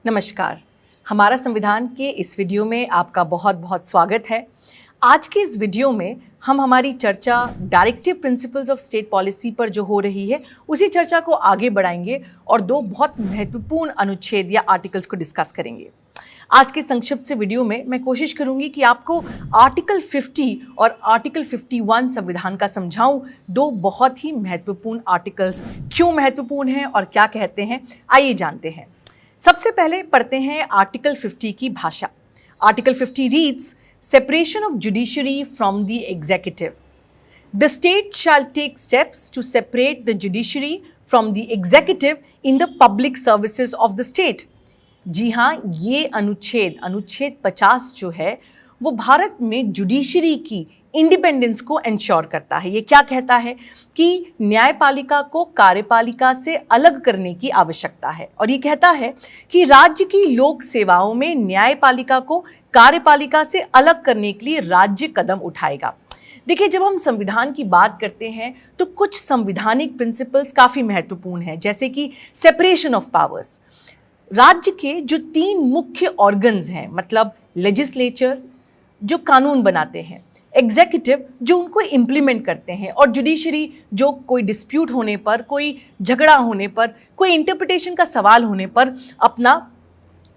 नमस्कार। हमारा संविधान के इस वीडियो में आपका बहुत बहुत स्वागत है। आज के इस वीडियो में हम हमारी चर्चा directive principles of state policy पर जो हो रही है उसी चर्चा को आगे बढ़ाएंगे और दो बहुत महत्वपूर्ण अनुच्छेद या आर्टिकल्स को डिस्कस करेंगे। आज के संक्षिप्त से वीडियो में मैं कोशिश करूंगी कि आपको आर्टिकल 50 और आर्टिकल 51 संविधान का समझाऊं। दो बहुत ही महत्वपूर्ण आर्टिकल्स क्यों महत्वपूर्ण हैं और क्या कहते हैं, आइए जानते हैं। सबसे पहले पढ़ते हैं आर्टिकल 50 की भाषा। Article 50 reads, separation of judiciary from the executive. The state shall take steps to separate the judiciary from the executive in the public services of the state. जी हाँ, ये अनुच्छेद 50 जो है वो भारत में जुडिशरी की इंडिपेंडेंस को इंश्योर करता है। ये क्या कहता है कि न्यायपालिका को कार्यपालिका से अलग करने की आवश्यकता है और ये कहता है कि राज्य की लोक सेवाओं में न्यायपालिका को कार्यपालिका से अलग करने के लिए राज्य कदम उठाएगा। देखिए, जब हम संविधान की बात करते हैं तो कुछ संवैधानिक प्रिंसिपल्स काफ़ी महत्वपूर्ण हैं, जैसे कि सेपरेशन ऑफ पावर्स। राज्य के जो 3 मुख्य ऑर्गन्स हैं, मतलब लेजिस्लेचर जो कानून बनाते हैं, एग्जीक्यूटिव जो उनको इम्प्लीमेंट करते हैं और जुडिशरी जो कोई डिस्प्यूट होने पर, कोई झगड़ा होने पर, कोई इंटरप्रिटेशन का सवाल होने पर अपना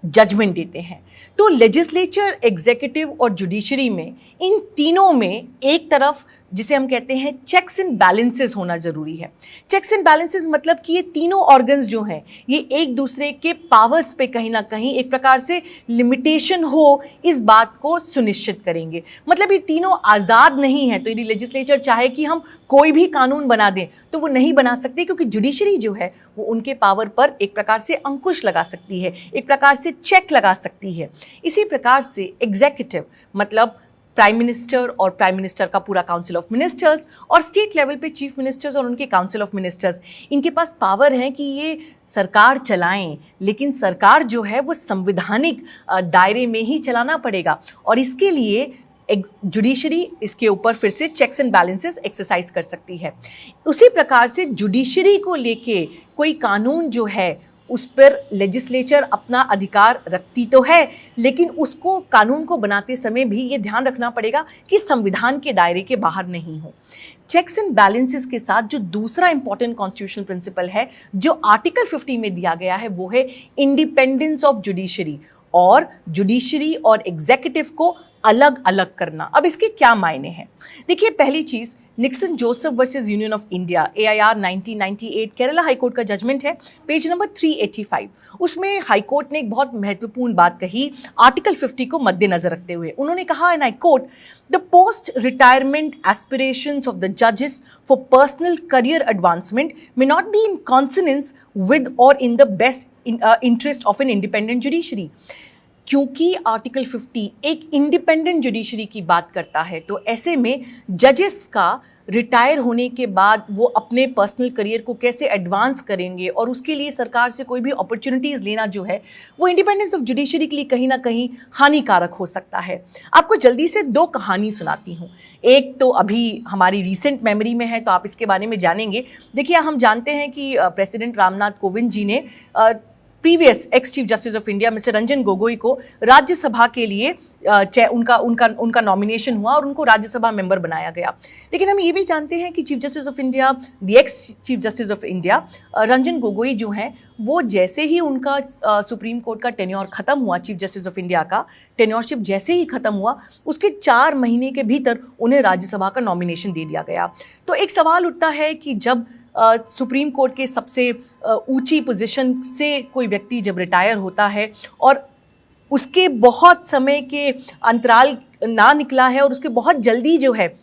जजमेंट देते हैं। तो लेजिस्लेचर, एग्जीक्यूटिव और जुडिशरी में, इन तीनों में एक तरफ जिसे हम कहते हैं चेक्स एंड बैलेंसेस होना जरूरी है। चेक्स एंड बैलेंसेस मतलब कि ये तीनों ऑर्गन्स जो हैं ये एक दूसरे के पावर्स पे कहीं ना कहीं एक प्रकार से लिमिटेशन हो, इस बात को सुनिश्चित करेंगे। मतलब ये तीनों आज़ाद नहीं है। तो यदि लेजिस्लेचर चाहे कि हम कोई भी कानून बना दें तो वो नहीं बना सकते, क्योंकि जुडिशरी जो है वो उनके पावर पर एक प्रकार से अंकुश लगा सकती है, एक प्रकार से चेक लगा सकती है। इसी प्रकार से एग्जीक्यूटिव मतलब प्राइम मिनिस्टर और प्राइम मिनिस्टर का पूरा काउंसिल ऑफ मिनिस्टर्स और स्टेट लेवल पे चीफ मिनिस्टर्स और उनके काउंसिल ऑफ मिनिस्टर्स, इनके पास पावर है कि ये सरकार चलाएं, लेकिन सरकार जो है वो संवैधानिक दायरे में ही चलाना पड़ेगा और इसके लिए जुडिशरी इसके ऊपर फिर से चेक्स एंड बैलेंसेस एक्सरसाइज कर सकती है। उसी प्रकार से जुडिशरी को लेके कोई कानून जो है उस पर लेजिस्लेचर अपना अधिकार रखती तो है, लेकिन उसको कानून को बनाते समय भी ये ध्यान रखना पड़ेगा कि संविधान के दायरे के बाहर नहीं हो। चेक्स एंड बैलेंसेस के साथ जो दूसरा इंपॉर्टेंट कॉन्स्टिट्यूशनल प्रिंसिपल है जो आर्टिकल 50 में दिया गया है वो है इंडिपेंडेंस ऑफ जुडिशरी और जुडिशरी और एग्जीक्यूटिव को अलग अलग करना। अब इसके क्या मायने हैं? देखिए, पहली चीज Nixon Joseph versus Union of India AIR 1998 Kerala high court का जजमेंट है, पेज नंबर 385। उसमें हाईकोर्ट ने एक बहुत महत्वपूर्ण बात कही आर्टिकल 50 को मद्देनजर रखते हुए। उन्होंने कहा, and I quote, the post retirement aspirations of the जजेस for personal career advancement may not be in consonance with और in the best interest of an independent judiciary. क्योंकि आर्टिकल 50 एक इंडिपेंडेंट जुडिशरी की बात करता है, तो ऐसे में जजेस का रिटायर होने के बाद वो अपने पर्सनल करियर को कैसे एडवांस करेंगे और उसके लिए सरकार से कोई भी अपॉर्चुनिटीज़ लेना जो है वो इंडिपेंडेंस ऑफ जुडिशरी के लिए कहीं ना कहीं हानिकारक हो सकता है। आपको जल्दी से 2 कहानी सुनाती हूँ। एक तो अभी हमारी रीसेंट मेमोरी में है, तो आप इसके बारे में जानेंगे। देखिए, हम जानते हैं कि प्रेसिडेंट रामनाथ कोविंद जी ने previous ex chief justice of India mister Ranjan Gogoi को राज्यसभा के लिए उनका नॉमिनेशन हुआ और उनको राज्यसभा मेंबर बनाया गया। लेकिन हम ये भी जानते हैं कि chief justice of India, the ex chief justice of India Ranjan Gogoi जो हैं वो जैसे ही उनका सुप्रीम कोर्ट का टेन्योर खत्म हुआ, चीफ जस्टिस ऑफ इंडिया का टेन्योरशिप जैसे ही खत्म हुआ, उसके 4 महीने के भीतर उन्हें राज्यसभा का नॉमिनेशन दे दिया गया। तो एक सवाल उठता है कि जब सुप्रीम कोर्ट के सबसे ऊंची पोजीशन से कोई व्यक्ति जब रिटायर होता है और उसके बहुत समय के अंतराल ना निकला है और उसके बहुत जल्दी जो है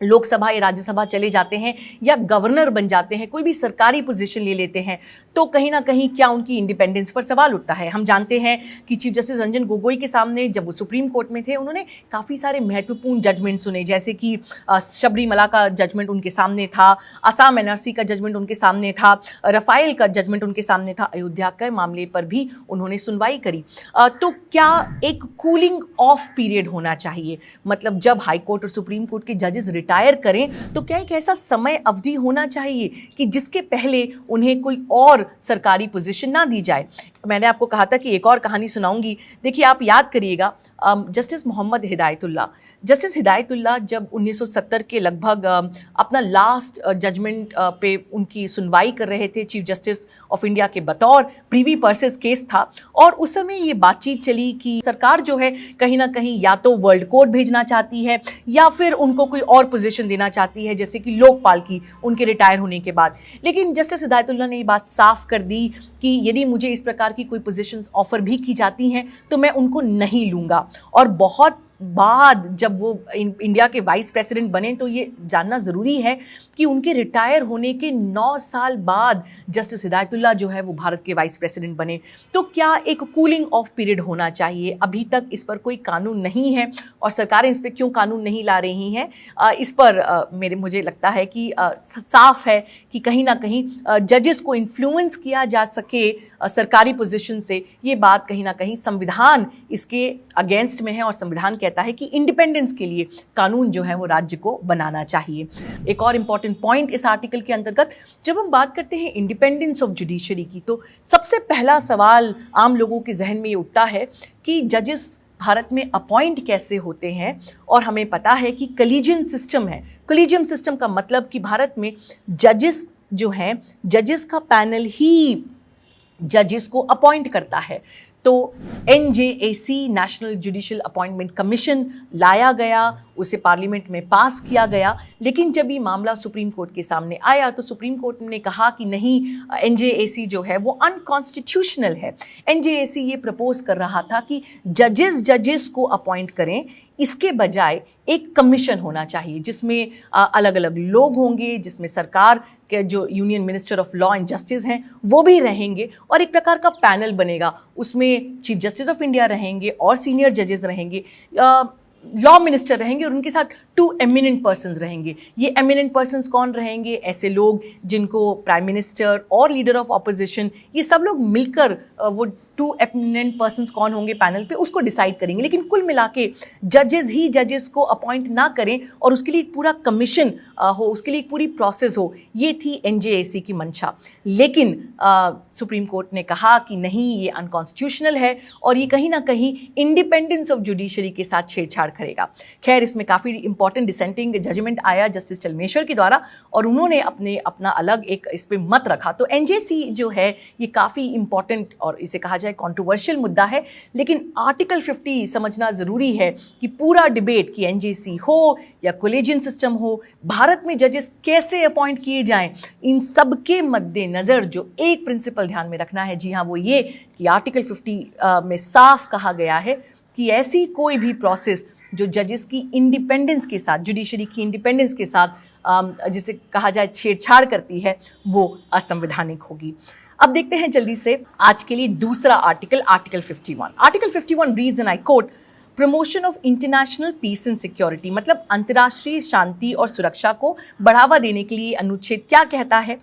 लोकसभा या राज्यसभा चले जाते हैं या गवर्नर बन जाते हैं, कोई भी सरकारी पोजीशन ले लेते हैं, तो कहीं ना कहीं क्या उनकी इंडिपेंडेंस पर सवाल उठता है। हम जानते हैं कि चीफ जस्टिस रंजन गोगोई के सामने जब वो सुप्रीम कोर्ट में थे उन्होंने काफ़ी सारे महत्वपूर्ण जजमेंट सुने, जैसे कि शबरीमला का जजमेंट उनके सामने था, आसाम NRC का जजमेंट उनके सामने था, रफाइल का जजमेंट उनके सामने था, अयोध्या के मामले पर भी उन्होंने सुनवाई करी। तो क्या एक कूलिंग ऑफ पीरियड होना चाहिए? मतलब जब हाईकोर्ट और सुप्रीम कोर्ट के जजेस रिटायर करें तो क्या एक ऐसा समय अवधि होना चाहिए कि जिसके पहले उन्हें कोई और सरकारी पोजीशन ना दी जाए। मैंने आपको कहा था कि एक और कहानी सुनाऊंगी। देखिए, आप याद करिएगा, जस्टिस मोहम्मद हिदायतुल्लाह, जस्टिस हिदायतुल्लाह जब 1970 के लगभग अपना लास्ट जजमेंट पे उनकी सुनवाई कर रहे थे, चीफ जस्टिस ऑफ इंडिया के बतौर, प्रीवी पर्सेस केस था, और उस समय ये बातचीत चली कि सरकार जो है कहीं ना कहीं या तो वर्ल्ड कोर्ट भेजना चाहती है या फिर उनको कोई और पोजीशन देना चाहती है, जैसे कि लोकपाल की, उनके रिटायर होने के बाद। लेकिन जस्टिस हिदायतुल्लाह ने ये बात साफ कर दी कि यदि मुझे इस प्रकार की कोई पोजीशंस ऑफर भी की जाती हैं तो मैं उनको नहीं लूँगा। और बहुत बाद जब वो इंडिया के वाइस प्रेसिडेंट बने तो ये जानना ज़रूरी है कि उनके रिटायर होने के 9 साल बाद जस्टिस हिदायतुल्लाह जो है वो भारत के वाइस प्रेसिडेंट बने। तो क्या एक कूलिंग ऑफ पीरियड होना चाहिए? अभी तक इस पर कोई कानून नहीं है, और सरकारें इस पर क्यों कानून नहीं ला रही हैं, इस पर मुझे लगता है कि साफ है कि कहीं ना कहीं जजेस को इन्फ्लुएंस किया जा सके सरकारी पोजीशन से, ये बात कहीं ना कहीं संविधान इसके अगेंस्ट में है, और संविधान कहता है कि इंडिपेंडेंस के लिए कानून जो है वो राज्य को बनाना चाहिए। एक और इम्पॉर्टेंट पॉइंट इस आर्टिकल के अंतर्गत, जब हम बात करते हैं इंडिपेंडेंस ऑफ जुडिशरी की, तो सबसे पहला सवाल आम लोगों के जहन में ये उठता है कि जजेस भारत में अपॉइंट कैसे होते हैं। और हमें पता है कि कलीजियम सिस्टम है। कलीजियम सिस्टम का मतलब कि भारत में जजेस जो हैं, जजेस का पैनल ही जजेस को अपॉइंट करता है। तो NJAC, national judicial appointment commission, लाया गया, उसे पार्लियामेंट में पास किया गया, लेकिन जब ये मामला सुप्रीम कोर्ट के सामने आया तो सुप्रीम कोर्ट ने कहा कि नहीं, NJAC जो है वो अनकॉन्स्टिट्यूशनल है। NJAC ये प्रपोज कर रहा था कि जजेस को अपॉइंट करें, इसके बजाय एक कमीशन होना चाहिए जिसमें अलग अलग लोग होंगे, जिसमें सरकार के जो union minister of law and justice हैं वो भी रहेंगे, और एक प्रकार का पैनल बनेगा। उसमें चीफ जस्टिस ऑफ इंडिया रहेंगे और सीनियर जजेस रहेंगे, लॉ मिनिस्टर रहेंगे, और उनके साथ 2 एमिनेंट पर्सन्स रहेंगे। ये एमिनेंट पर्सन्स कौन रहेंगे? ऐसे लोग जिनको प्राइम मिनिस्टर और लीडर ऑफ ऑपोजिशन, ये सब लोग मिलकर वो 2 एमिनेंट पर्सन्स कौन होंगे पैनल पे, उसको डिसाइड करेंगे। लेकिन कुल मिला के जजेस ही जजेस को अपॉइंट ना करें और उसके लिए एक पूरा कमीशन हो, उसके लिए एक पूरी प्रोसेस हो, ये थी NJAC की मंशा। लेकिन सुप्रीम कोर्ट ने कहा कि नहीं, ये अनकॉन्स्टिट्यूशनल है और ये कहीं ना कहीं इंडिपेंडेंस ऑफ जुडिशरी के साथ छेड़छाड़ करेगा। खैर, इसमें काफ़ी इंपॉर्टेंट डिसेंटिंग जजमेंट आया जस्टिस चलमेश्वर के द्वारा, और उन्होंने अपना अलग एक इस पर मत रखा। तो NJAC जो है ये काफ़ी इंपॉर्टेंट और इसे कहा जाए कंट्रोवर्शियल मुद्दा है। लेकिन आर्टिकल 50 समझना ज़रूरी है कि पूरा डिबेट कि NJAC हो या कोलेजियन सिस्टम हो, भारत में जजेस कैसे अपॉइंट किए जाएं, इन सब के मद्देनज़र जो एक प्रिंसिपल ध्यान में रखना है, जी हाँ, वो ये कि आर्टिकल 50 में साफ कहा गया है कि ऐसी कोई भी प्रोसेस जो जजेस की इंडिपेंडेंस के साथ, जुडिशरी की इंडिपेंडेंस के साथ जिसे कहा जाए छेड़छाड़ करती है, वो असंवैधानिक होगी। अब देखते हैं जल्दी से आज के लिए दूसरा article, article 51। Article 51 reads, and I quote, promotion of international peace and security, मतलब अंतर्राष्ट्रीय शांति और सुरक्षा को बढ़ावा देने के लिए अनुच्छेद क्या कहता है?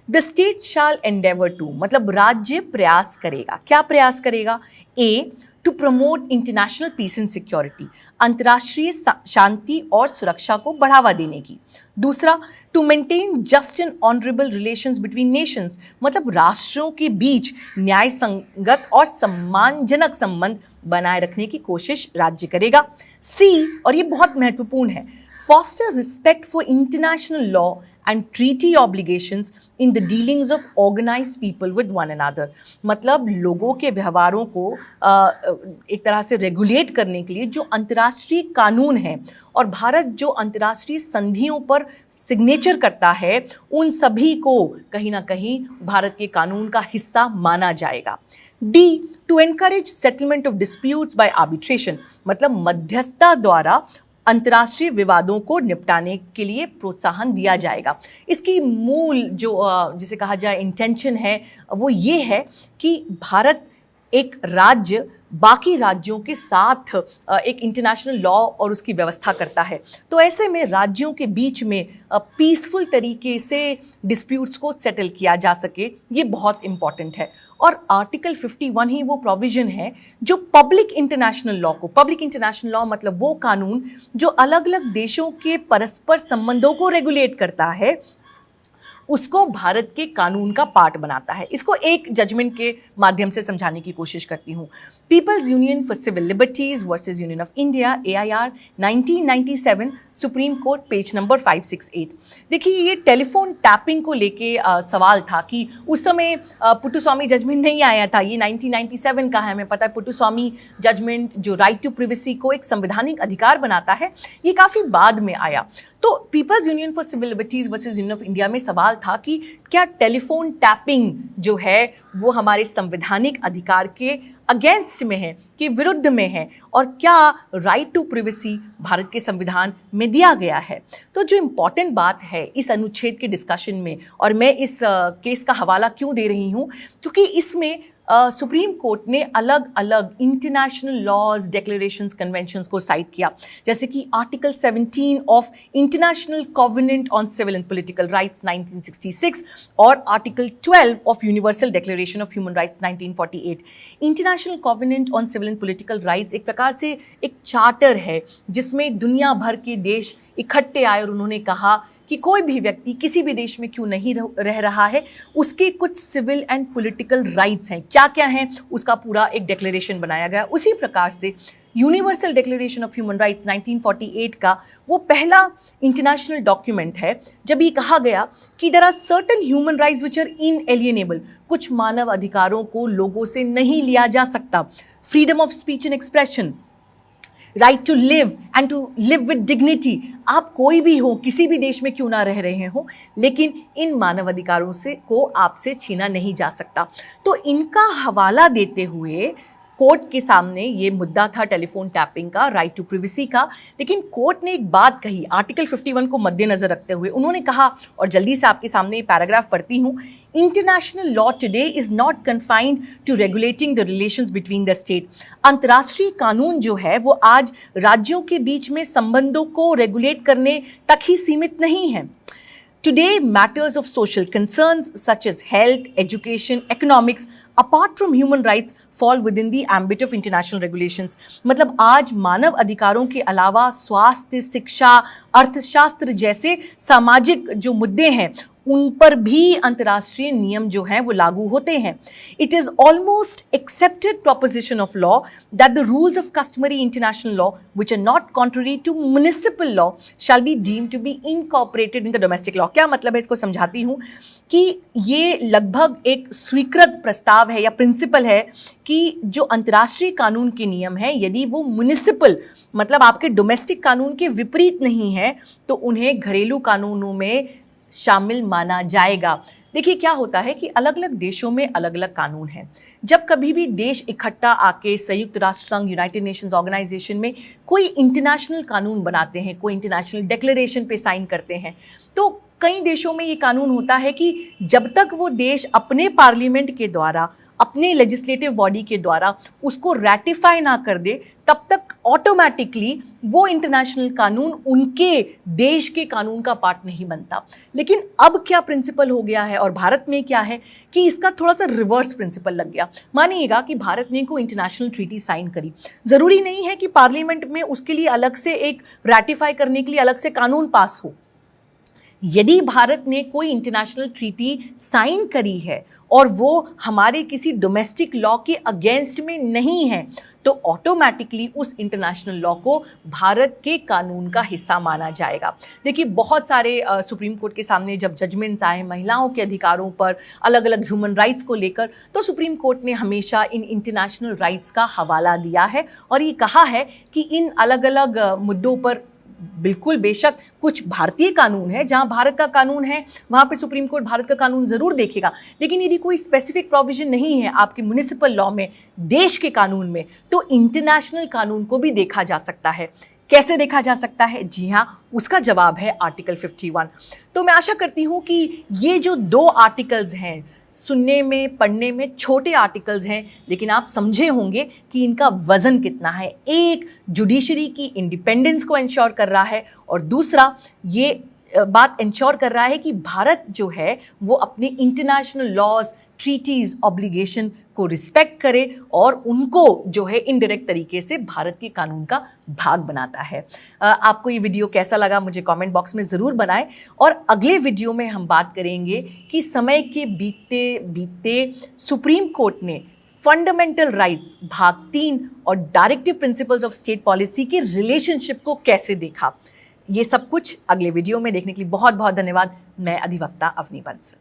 The state shall endeavour to, मतलब राज्य प्रयास करेगा। क्या प्रयास करेगा? A, to promote international peace and security, अंतर्राष्ट्रीय शांति और सुरक्षा को बढ़ावा देने की। दूसरा, to maintain just and honourable relations between nations, मतलब राष्ट्रों के बीच न्याय संगत और सम्मानजनक संबंध बनाए रखने की कोशिश राज्य करेगा। सी, और ये बहुत महत्वपूर्ण है, foster respect for international law and treaty obligations in the dealings of organized people with one another, मतलब लोगों के व्यवहारों को एक तरह से रेगुलेट करने के लिए जो अंतर्राष्ट्रीय कानून हैं और भारत जो अंतर्राष्ट्रीय संधियों पर सिग्नेचर करता है, उन सभी को कहीं ना कहीं भारत के कानून का हिस्सा माना जाएगा। D, to encourage settlement of disputes by arbitration, मतलब मध्यस्थता द्वारा अंतर्राष्ट्रीय विवादों को निपटाने के लिए प्रोत्साहन दिया जाएगा। इसकी मूल जो जिसे कहा जाए इंटेंशन है वो ये है कि भारत एक राज्य बाकी राज्यों के साथ एक इंटरनेशनल लॉ और उसकी व्यवस्था करता है, तो ऐसे में राज्यों के बीच में पीसफुल तरीके से डिस्प्यूट्स को सेटल किया जा सके, ये बहुत इम्पॉर्टेंट है। और आर्टिकल 51 ही वो प्रोविजन है जो पब्लिक इंटरनेशनल लॉ को, पब्लिक इंटरनेशनल लॉ मतलब वो कानून जो अलग अलग देशों के परस्पर संबंधों को रेगुलेट करता है, उसको भारत के कानून का पार्ट बनाता है। इसको एक जजमेंट के माध्यम से समझाने की कोशिश करती हूँ। People's Union for Civil Liberties versus Union of India, AIR 1997, Supreme Court, page number 568। देखिए, ये टेलीफोन टैपिंग को लेके सवाल था कि उस समय पुट्टुस्वामी जजमेंट नहीं आया था, ये 1997 का है। हमें पता है पुट्टुस्वामी जजमेंट जो राइट टू प्रिवेसी को एक संवैधानिक अधिकार बनाता है, ये काफ़ी बाद में आया। तो People's Union for Civil Liberties versus Union of India में सवाल था कि क्या टेलीफोन टैपिंग जो है वो हमारे संवैधानिक अधिकार के अगेंस्ट में है, कि विरुद्ध में है, और क्या राइट टू प्रिवेसी भारत के संविधान में दिया गया है। तो जो इम्पॉर्टेंट बात है इस अनुच्छेद के डिस्कशन में, और मैं इस केस का हवाला क्यों दे रही हूँ, क्योंकि इसमें सुप्रीम कोर्ट ने अलग अलग इंटरनेशनल लॉज, डिक्लेरेशंस, कन्वेंशंस को साइट किया, जैसे कि article 17 of International Covenant on Civil and Political Rights 1966 और article 12 of Universal Declaration of Human Rights 1948। International Covenant on Civil and Political Rights एक प्रकार से एक चार्टर है जिसमें दुनिया भर के देश इकट्ठे आए और उन्होंने कहा कि कोई भी व्यक्ति किसी भी देश में क्यों नहीं रह रहा है, उसके कुछ सिविल एंड पॉलिटिकल राइट्स हैं, क्या क्या हैं, उसका पूरा एक डिक्लेरेशन बनाया गया। उसी प्रकार से universal Declaration of Human Rights 1948 का वो पहला इंटरनेशनल डॉक्यूमेंट है जब ये कहा गया कि there are certain human rights which are inalienable, कुछ मानव अधिकारों को लोगों से नहीं लिया जा सकता। Freedom of speech and expression, right to live and to live with dignity, आप कोई भी हो, किसी भी देश में क्यों ना रह रहे हो, लेकिन इन मानव अधिकारों से को आपसे छीना नहीं जा सकता। तो इनका हवाला देते हुए कोर्ट के सामने ये मुद्दा था टेलीफोन टैपिंग का, राइट टू प्रिवेसी का, लेकिन कोर्ट ने एक बात कही आर्टिकल 51 को मद्देनजर रखते हुए। उन्होंने कहा, और जल्दी से आपके सामने ये पैराग्राफ पढ़ती हूँ, international law today is not confined to regulating the relations between the state. अंतर्राष्ट्रीय कानून जो है वो आज राज्यों के बीच में संबंधों को रेगुलेट करने तक ही सीमित नहीं है। Today, matters of social concerns such as health, education, economics, apart from human rights, fall within the ambit of international regulations. मतलब आज मानव अधिकारों के अलावा स्वास्थ्य, शिक्षा, अर्थशास्त्र जैसे सामाजिक जो मुद्दे हैं उन पर भी अंतर्राष्ट्रीय नियम जो हैं वो लागू होते हैं। It is almost accepted proposition of law that the rules of customary international law which are not contrary to municipal law shall be deemed to be incorporated in the domestic law। क्या मतलब है, इसको समझाती हूँ कि ये लगभग एक स्वीकृत प्रस्ताव है या प्रिंसिपल है कि जो अंतर्राष्ट्रीय कानून के नियम हैं यदि वो म्युनिसिपल मतलब आपके डोमेस्टिक कानून के विपरीत नहीं है तो उन्हें घरेलू कानूनों में शामिल माना जाएगा। देखिए क्या होता है कि अलग अलग देशों में अलग अलग कानून हैं। जब कभी भी देश इकट्ठा आके संयुक्त राष्ट्र संघ, यूनाइटेड नेशंस ऑर्गेनाइजेशन में कोई इंटरनेशनल कानून बनाते हैं, कोई इंटरनेशनल डिक्लेरेशन पे साइन करते हैं, तो कई देशों में ये कानून होता है कि जब तक वो देश अपने पार्लियामेंट के द्वारा, अपने लेजिस्लेटिव बॉडी के द्वारा उसको रैटिफाई ना कर दे, तब तक ऑटोमेटिकली वो इंटरनेशनल कानून उनके देश के कानून का पार्ट नहीं बनता। लेकिन अब क्या प्रिंसिपल हो गया है और भारत में क्या है कि इसका थोड़ा सा रिवर्स प्रिंसिपल लग गया। मानिएगा कि भारत ने कोई इंटरनेशनल ट्रीटी साइन करी, ज़रूरी नहीं है कि पार्लियामेंट में उसके लिए अलग से एक रैटिफाई करने के लिए अलग से कानून पास हो। यदि भारत ने कोई इंटरनेशनल ट्रीटी साइन करी है और वो हमारे किसी डोमेस्टिक लॉ के अगेंस्ट में नहीं है तो ऑटोमेटिकली उस इंटरनेशनल लॉ को भारत के कानून का हिस्सा माना जाएगा। देखिए बहुत सारे सुप्रीम कोर्ट के सामने जब जजमेंट्स आए महिलाओं के अधिकारों पर, अलग अलग ह्यूमन राइट्स को लेकर, तो सुप्रीम कोर्ट ने हमेशा इन इंटरनेशनल राइट्स का हवाला दिया है और ये कहा है कि इन अलग अलग मुद्दों पर बिल्कुल बेशक कुछ भारतीय कानून है, जहां भारत का कानून है वहां पे सुप्रीम कोर्ट भारत का कानून जरूर देखेगा, लेकिन यदि कोई स्पेसिफिक प्रोविजन नहीं है आपके म्युनिसिपल लॉ में, देश के कानून में, तो इंटरनेशनल कानून को भी देखा जा सकता है। कैसे देखा जा सकता है? जी हाँ, उसका जवाब है आर्टिकल 51। तो मैं आशा करती हूँ कि ये जो दो आर्टिकल्स हैं, सुनने में पढ़ने में छोटे आर्टिकल्स हैं, लेकिन आप समझे होंगे कि इनका वजन कितना है। एक जुडिशरी की इंडिपेंडेंस को इंश्योर कर रहा है और दूसरा ये बात इंश्योर कर रहा है कि भारत जो है वो अपने इंटरनेशनल लॉज, ट्रीटीज ऑब्लिगेशन को रिस्पेक्ट करे और उनको जो है इनडायरेक्ट तरीके से भारत के कानून का भाग बनाता है। आपको ये वीडियो कैसा लगा मुझे कमेंट बॉक्स में ज़रूर बनाएं और अगले वीडियो में हम बात करेंगे कि समय के बीतते बीतते सुप्रीम कोर्ट ने फंडामेंटल राइट्स भाग 3 और directive principles of state policy के रिलेशनशिप को कैसे देखा। ये सब कुछ अगले वीडियो में देखने के लिए बहुत बहुत धन्यवाद। मैं अधिवक्ता अवनी बंस।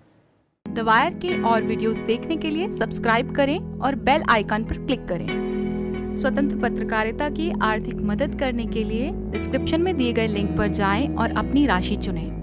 द वायर के और वीडियोस देखने के लिए सब्सक्राइब करें और बेल आइकन पर क्लिक करें। स्वतंत्र पत्रकारिता की आर्थिक मदद करने के लिए डिस्क्रिप्शन में दिए गए लिंक पर जाएं और अपनी राशि चुनें।